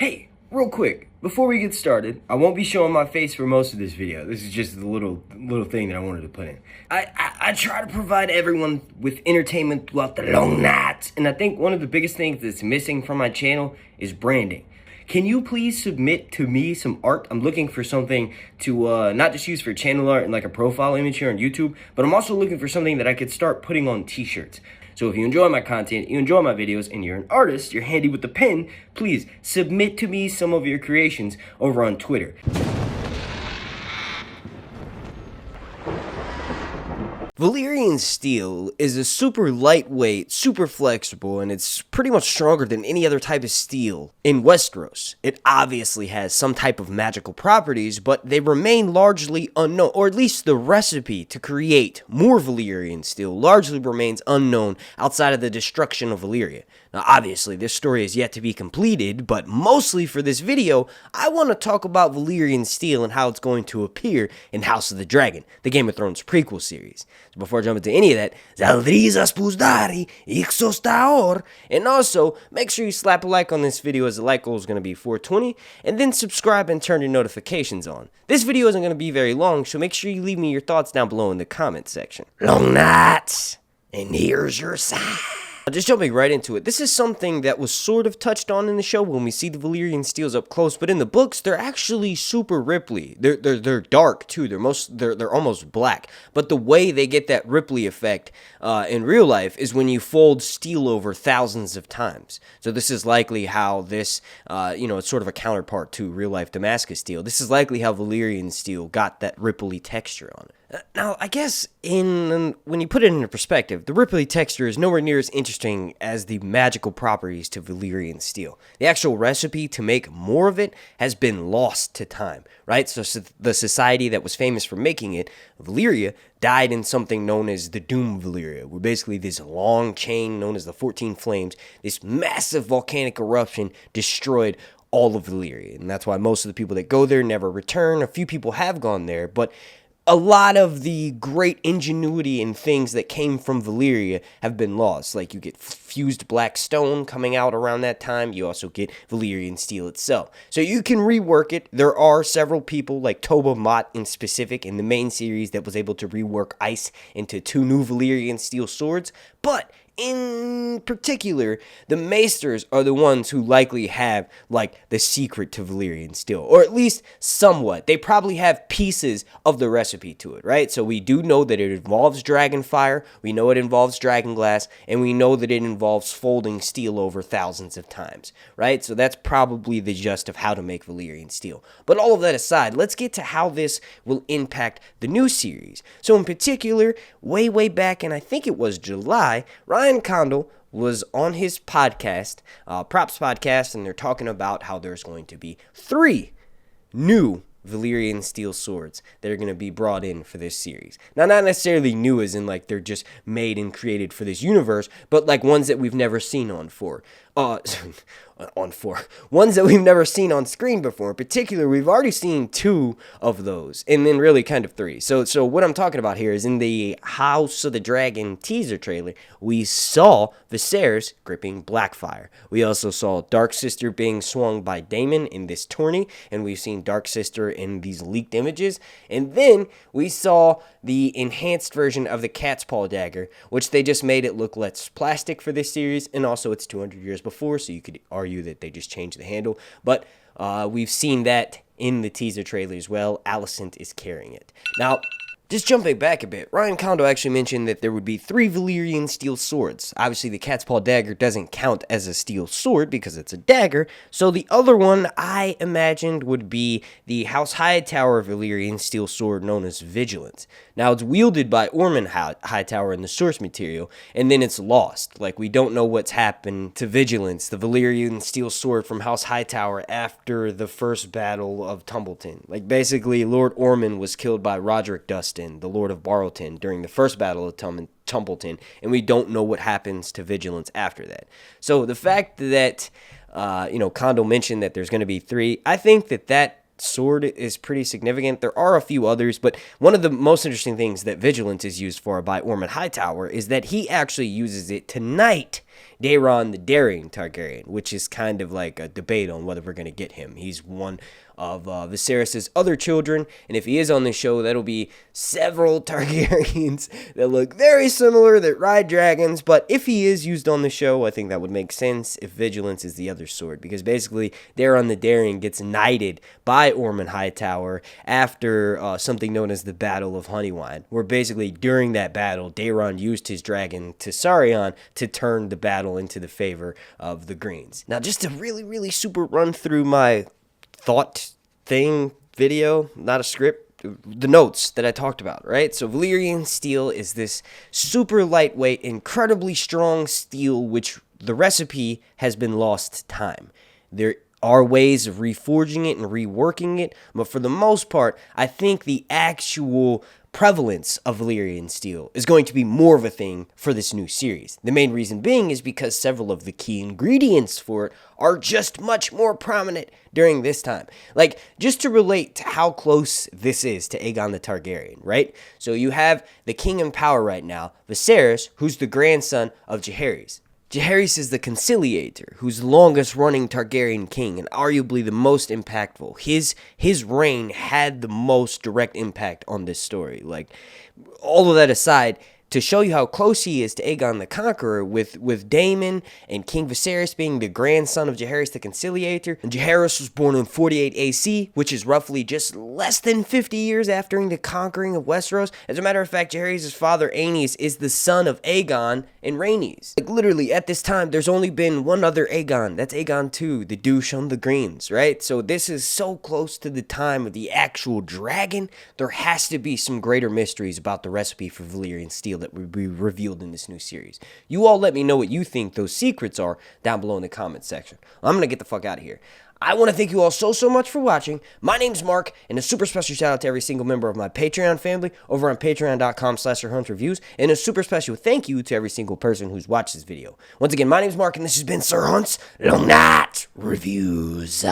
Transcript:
Hey, real quick, before we get started, I won't be showing my face for most of this video. This is just the little thing that I wanted to put in. I try to provide everyone with entertainment throughout the long nights, and I think one of the biggest things that's missing from my channel is branding. Can you please submit to me some art? I'm looking for something to not just use for channel art and like a profile image here on YouTube, but I'm also looking for something that I could start putting on t-shirts. So if you enjoy my content, you enjoy my videos, and you're an artist, you're handy with the pen, please submit to me some of your creations over on Twitter. Valyrian steel is a super lightweight, super flexible, and it's pretty much stronger than any other type of steel in Westeros. It obviously has some type of magical properties, but they remain largely unknown, or at least the recipe to create more Valyrian steel largely remains unknown outside of the destruction of Valyria. Now, obviously, this story is yet to be completed, but mostly for this video, I want to talk about Valyrian steel and how it's going to appear in House of the Dragon, the Game of Thrones prequel series. So before I jump into any of that, Zaldrizas Pusdari, Ixos Taor, and also, make sure you slap a like on this video as the like goal is going to be 420, and then subscribe and turn your notifications on. This video isn't going to be very long, so make sure you leave me your thoughts down below in the comment section. Long nights, and here's your sign. Just jumping right into it, this is something that was sort of touched on in the show when we see the Valyrian steels up close, but in the books, they're actually super ripply. They're dark too. They're almost black. But the way they get that ripply effect in real life is when you fold steel over thousands of times. So this is likely how this, it's sort of a counterpart to real life Damascus steel. This is likely how Valyrian steel got that ripply texture on it. Now, I guess when you put it into perspective, the ripply texture is nowhere near as interesting as the magical properties to Valyrian steel. The actual recipe to make more of it has been lost to time, right? So the society that was famous for making it, Valyria, died in something known as the Doom Valyria, where basically this long chain known as the 14 Flames, this massive volcanic eruption destroyed all of Valyria. And that's why most of the people that go there never return. A few people have gone there, but a lot of the great ingenuity and things that came from Valyria have been lost. Like, you get fused black stone coming out around that time. You also get Valyrian steel itself. So you can rework it. There are several people, like Toba Mott in specific, in the main series that was able to rework ice into 2 new Valyrian steel swords. But in particular, the Maesters are the ones who likely have, like, the secret to Valyrian steel, or at least somewhat. They probably have pieces of the recipe to it, right? So we do know that it involves dragon fire, we know it involves dragon glass, and we know that it involves folding steel over thousands of times, right? So that's probably the gist of how to make Valyrian steel. But all of that aside, let's get to how this will impact the new series. So in particular, way back in, I think it was July, Ryan Condal was on his podcast, Props Podcast, and they're talking about how there's going to be 3 new Valyrian steel swords that are going to be brought in for this series. Now, not necessarily new as in like they're just made and created for this universe, but like ones that we've never seen on 4. Ones that we've never seen on screen before. In particular, we've already seen 2 of those, and then really kind of 3. So what I'm talking about here is in the House of the Dragon teaser trailer, we saw Viserys gripping Blackfire. We also saw Dark Sister being swung by Daemon in this tourney, and we've seen Dark Sister in these leaked images. And then we saw the enhanced version of the Cat's Paw Dagger, which they just made it look less plastic for this series, and also it's 200 years before, so you could argue that they just changed the handle. But we've seen that in the teaser trailer as well. Alicent is carrying it. Now, just jumping back a bit, Ryan Condal actually mentioned that there would be 3 Valyrian steel swords. Obviously, the Cat's Paw Dagger doesn't count as a steel sword because it's a dagger, so the other one I imagined would be the House Hightower Valyrian steel sword known as Vigilance. Now, it's wielded by Ormond Hightower in the source material, and then it's lost. Like, we don't know what's happened to Vigilance, the Valyrian steel sword from House Hightower, after the first battle of Tumbleton. Like, basically, Lord Ormond was killed by Roderick Dustin, the Lord of Barlton, during the first battle of Tumbleton, and we don't know what happens to Vigilance after that. So the fact that, Condal mentioned that there's going to be 3, I think that sword is pretty significant. There are a few others, but one of the most interesting things that Vigilance is used for by Ormond Hightower is that he actually uses it to knight Daeron the Daring Targaryen, which is kind of like a debate on whether we're going to get him. He's one of Viserys' other children, and if he is on the show, that'll be several Targaryens that look very similar, that ride dragons, but if he is used on the show, I think that would make sense if Vigilance is the other sword, because basically, Daeron the Daring gets knighted by Ormond Hightower after something known as the Battle of Honeywine, where basically during that battle, Daeron used his dragon Tessarion to turn the battle into the favor of the Greens. Now, just to really super run through my thought thing video, not a script, the notes that I talked about, right? So Valyrian steel is this super lightweight, incredibly strong steel, which the recipe has been lost to time. There are ways of reforging it and reworking it, but for the most part, I think the actual prevalence of Valyrian steel is going to be more of a thing for this new series. The main reason being is because several of the key ingredients for it are just much more prominent during this time. Like, just to relate to how close this is to Aegon the Targaryen, right? So you have the king in power right now, Viserys, who's the grandson of Jaehaerys. Jaehaerys is the conciliator, who's the longest running Targaryen king and arguably the most impactful. His reign had the most direct impact on this story. Like, all of that aside, to show you how close he is to Aegon the Conqueror, with Daemon and King Viserys being the grandson of Jaehaerys the Conciliator, and Jaehaerys was born in 48 AC, which is roughly just less than 50 years after the conquering of Westeros. As a matter of fact, Jaehaerys' father, Aenys, is the son of Aegon and Rhaenys. Like, literally, at this time, there's only been one other Aegon. That's Aegon II, the douche on the Greens, right? So this is so close to the time of the actual dragon, there has to be some greater mysteries about the recipe for Valyrian steel that will be revealed in this new series. You all let me know what you think those secrets are down below in the comments section. I'm gonna get the fuck out of here. I want to thank you all so much for watching. My name's Mark, and a super special shout out to every single member of my Patreon family over on patreon.com/SirHuntsReviews, and a super special thank you to every single person who's watched this video. Once again, my name's Mark, and this has been Sir Hunt's Long Night Reviews.